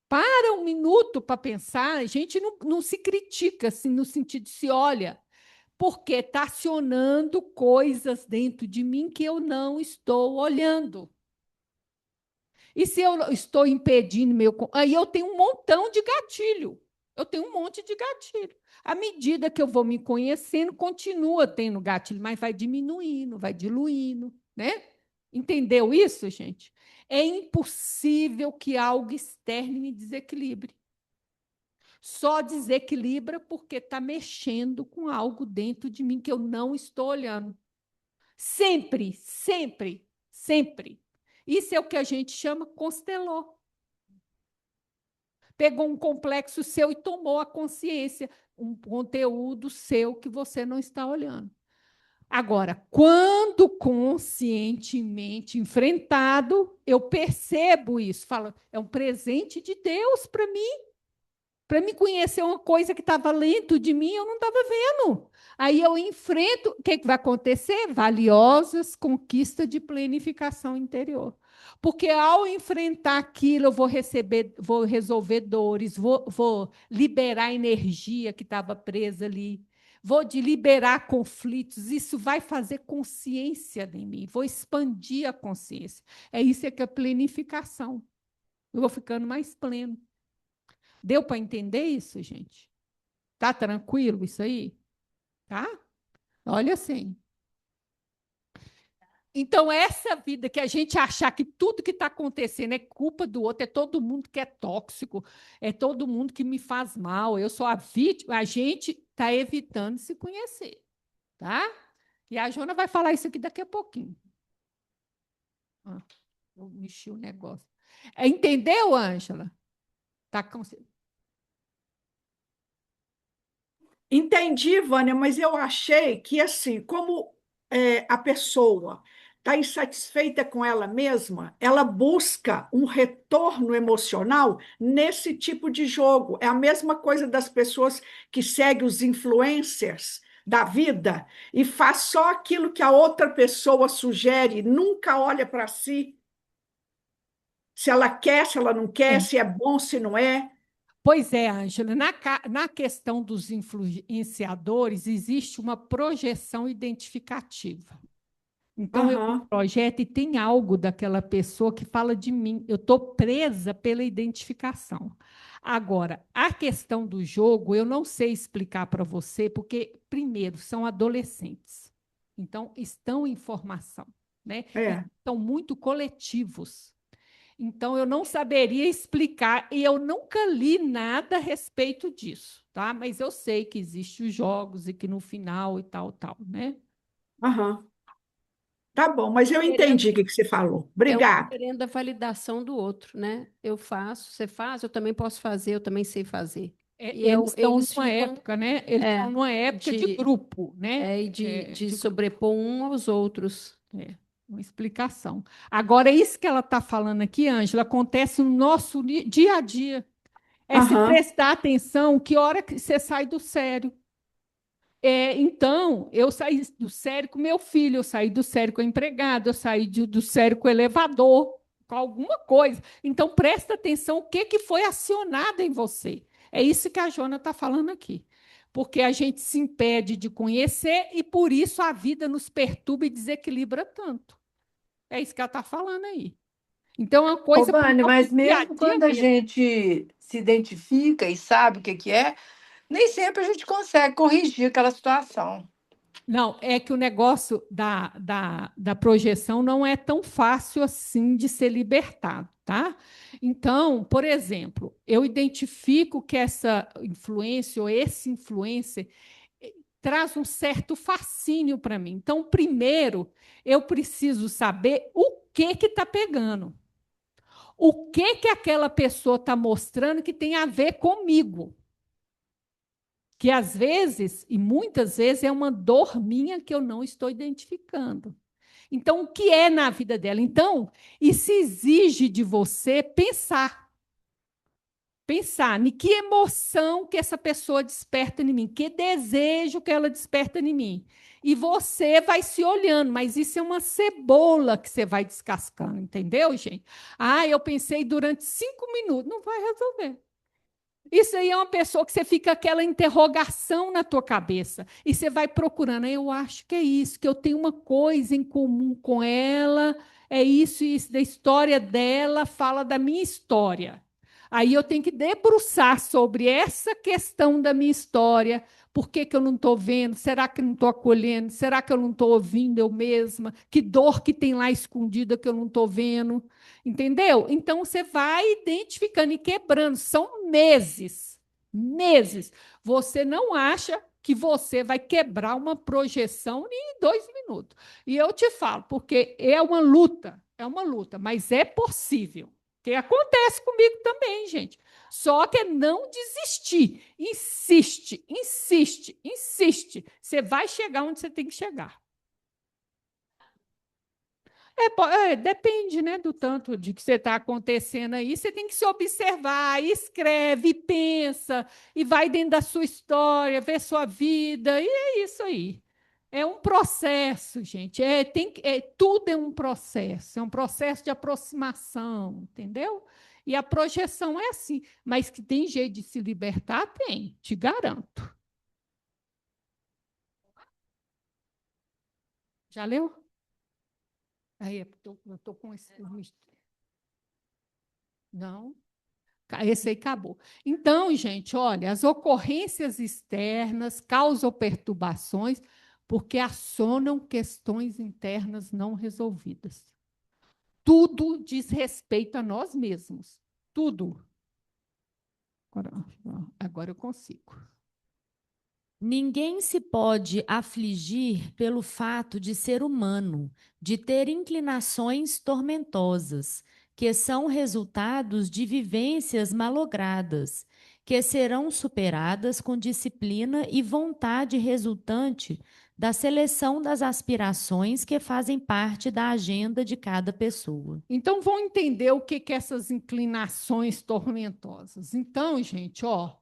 Para um minuto para pensar, a gente não se critica assim, no sentido de se olha, porque está acionando coisas dentro de mim que eu não estou olhando. E se eu estou impedindo meu. Aí eu tenho um montão de gatilho. Eu tenho um monte de gatilho. À medida que eu vou me conhecendo, continua tendo gatilho, mas vai diminuindo, vai diluindo, né? Entendeu isso, gente? É impossível que algo externo me desequilibre. Só desequilibra porque está mexendo com algo dentro de mim que eu não estou olhando. Sempre, sempre, sempre. Isso é o que a gente chama constelou. Pegou um complexo seu e tomou a consciência, um conteúdo seu que você não está olhando. Agora, quando conscientemente enfrentado, eu percebo isso, falo, é um presente de Deus para mim. Para me conhecer uma coisa que estava lento de mim, eu não estava vendo. Aí eu enfrento, o que vai acontecer? Valiosas conquistas de planificação interior. Porque ao enfrentar aquilo, eu vou resolver dores, vou liberar energia que estava presa ali, vou liberar conflitos. Isso vai fazer consciência em mim, vou expandir a consciência. É isso que é planificação. Eu vou ficando mais pleno. Deu para entender isso, gente? Tá tranquilo isso aí? Tá? Olha assim. Então, essa vida que a gente achar que tudo que está acontecendo é culpa do outro, é todo mundo que é tóxico, é todo mundo que me faz mal, eu sou a vítima, a gente está evitando se conhecer, tá? E a Jona vai falar isso aqui daqui a pouquinho. Ah, eu mexi o negócio. Entendeu, Ângela? Tá com... Entendi, Vânia, mas eu achei que, assim, como a pessoa está insatisfeita com ela mesma, ela busca um retorno emocional nesse tipo de jogo. É a mesma coisa das pessoas que seguem os influencers da vida e faz só aquilo que a outra pessoa sugere, nunca olha para si, se ela quer, se ela não quer, É. se é bom, se não é. Pois é, Ângela, na questão dos influenciadores, existe uma projeção identificativa. Então, eu me Aham, projeto e tem algo daquela pessoa que fala de mim. Eu estou presa pela identificação. Agora, a questão do jogo, eu não sei explicar para você, porque, primeiro, são adolescentes. Então, estão em formação, né? E é. são muito coletivos. Então, eu não saberia explicar, e eu nunca li nada a respeito disso, tá? Mas eu sei que existem os jogos e que no final e tal, tal, né? Aham. Tá bom, mas eu Querendo, entendi o que que você falou. é um Obrigada. querendo a validação do outro, né? Eu faço, você faz, eu também posso fazer, eu também sei fazer. E Eles estão eles numa ficam época, né? Eles estão numa época de de, grupo, né? de sobrepor um aos outros. Uma explicação. Agora, isso que ela está falando aqui, Ângela, acontece no nosso dia a dia. É se Aham, prestar atenção que hora que você sai do sério. Então, eu saí do sério com meu filho, eu saí do sério com a empregada, eu saí do sério com o elevador, com alguma coisa. Então, presta atenção o que foi acionado em você. É isso que a Jona está falando aqui. porque a gente se impede de conhecer e por isso a vida nos perturba e desequilibra tanto. É isso que ela está falando aí. Então, é uma Ô, coisa para o Vânia, nosso mas dia a mesmo dia quando a mesmo. gente se identifica e sabe o que que é, nem sempre a gente consegue corrigir aquela situação. Não, é que o negócio da projeção não é tão fácil assim de ser libertado, tá? Então, por exemplo, eu identifico que essa influência ou esse influencer traz um certo fascínio para mim. Então, primeiro, eu preciso saber o que está pegando. O que aquela pessoa está mostrando que tem a ver comigo. Que às vezes, e muitas vezes, é uma dor minha que eu não estou identificando. Então, o que é na vida dela? Então, isso exige de você pensar. Pensar em que emoção que essa pessoa desperta em mim, que desejo que ela desperta em mim. E você vai se olhando, mas isso é uma cebola que você vai descascando, entendeu, gente? Ah, eu pensei durante 5 minutos, não vai resolver. Isso aí é uma pessoa que você fica aquela interrogação na tua cabeça e você vai procurando. Eu acho que é isso, que eu tenho uma coisa em comum com ela, é isso e isso da história dela fala da minha história. Aí eu tenho que debruçar sobre essa questão da minha história. Por que eu não estou vendo? Será que eu não estou acolhendo? Será que eu não estou ouvindo eu mesma? Que dor que tem lá escondida que eu não estou vendo? Entendeu? Então você vai identificando e quebrando. São meses, meses. Você não acha que você vai quebrar uma projeção em 2 minutos. E eu te falo, porque é uma luta, mas é possível. Que acontece comigo também, gente. Só que é não desistir. Insiste, insiste, insiste. Você vai chegar onde você tem que chegar. Depende, né, do tanto de que você está acontecendo aí. Você tem que se observar, escreve, pensa, e vai dentro da sua história, vê sua vida, e é isso aí. É um processo, gente. Tudo é um processo de aproximação, entendeu? E a projeção é assim, mas que tem jeito de se libertar, tem, te garanto. Já leu? Aí, eu estou com esse. Não. Esse aí acabou. Então, gente, olha, as ocorrências externas causam perturbações porque acionam questões internas não resolvidas. Tudo diz respeito a nós mesmos. Tudo. Agora eu consigo. Ninguém se pode afligir pelo fato de ser humano, de ter inclinações tormentosas, que são resultados de vivências malogradas, que serão superadas com disciplina e vontade resultante da seleção das aspirações que fazem parte da agenda de cada pessoa. Então, vão entender o que essas inclinações tormentosas. Então, gente, ó,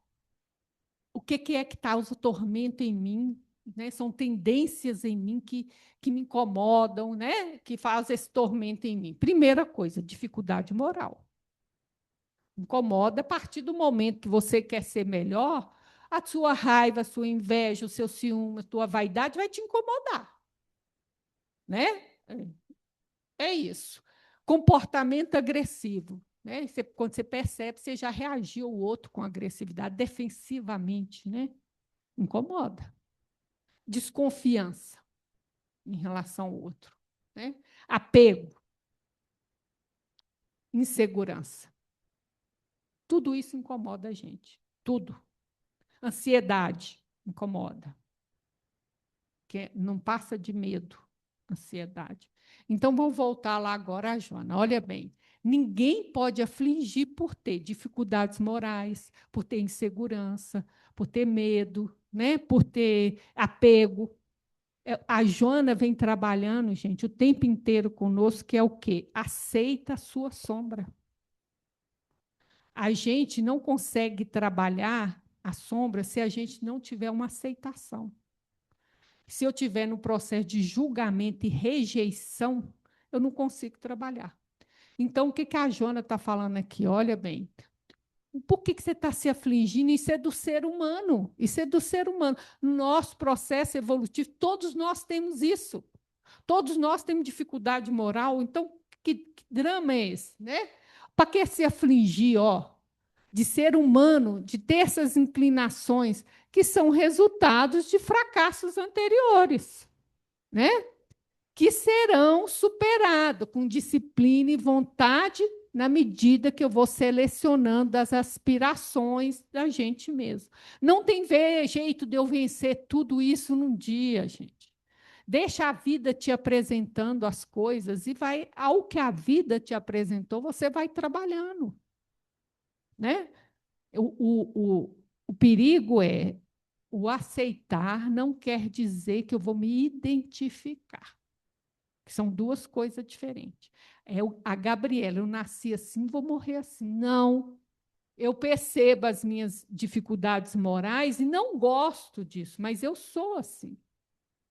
o que é que causa tormento em mim, né? São tendências em mim que me incomodam, né? Que fazem esse tormento em mim. Primeira coisa, dificuldade moral. Incomoda a partir do momento que você quer ser melhor, a sua raiva, a sua inveja, o seu ciúme, a sua vaidade vai te incomodar, né? É isso. Comportamento agressivo. Né? Quando você percebe, você já reagiu ao outro com agressividade, defensivamente, né? Incomoda. Desconfiança em relação ao outro. Né? Apego. Insegurança. Tudo isso incomoda a gente. Tudo. Ansiedade incomoda. Que não passa de medo. Ansiedade. Então, vamos voltar lá agora, Joana. Olha bem. Ninguém pode afligir por ter dificuldades morais, por ter insegurança, por ter medo, né? Por ter apego. A Joana vem trabalhando, gente, o tempo inteiro conosco, que é o quê? Aceita a sua sombra. A gente não consegue trabalhar a sombra se a gente não tiver uma aceitação. Se eu tiver no processo de julgamento e rejeição, eu não consigo trabalhar. Então, o que a Joana está falando aqui? Olha bem, Por que você está se afligindo? Isso é do ser humano. Isso é do ser humano. No nosso processo evolutivo, todos nós temos isso. Todos nós temos dificuldade moral. Então, que drama é esse? Né? Para que se afligir, ó, de ser humano, de ter essas inclinações que são resultados de fracassos anteriores, né? Que serão superados com disciplina e vontade na medida que eu vou selecionando as aspirações da gente mesmo. Não tem jeito de eu vencer tudo isso num dia, gente. Deixa a vida te apresentando as coisas e vai ao que a vida te apresentou, você vai trabalhando, né? O perigo é o aceitar não quer dizer que eu vou me identificar, que são duas coisas diferentes. A Gabriela, eu nasci assim, vou morrer assim. Não, eu percebo as minhas dificuldades morais e não gosto disso, mas eu sou assim.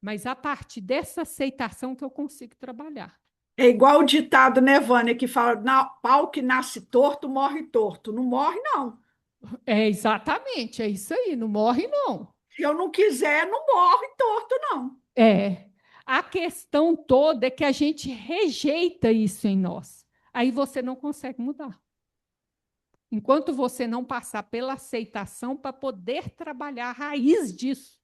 Mas a partir dessa aceitação que eu consigo trabalhar. É igual o ditado, né, Vânia, que fala, pau que nasce torto, morre torto. Não morre, não. É exatamente, é isso aí, não morre, não. Se eu não quiser, não morre torto, não. É. A questão toda é que a gente rejeita isso em nós. Aí você não consegue mudar. Enquanto você não passar pela aceitação para poder trabalhar a raiz disso.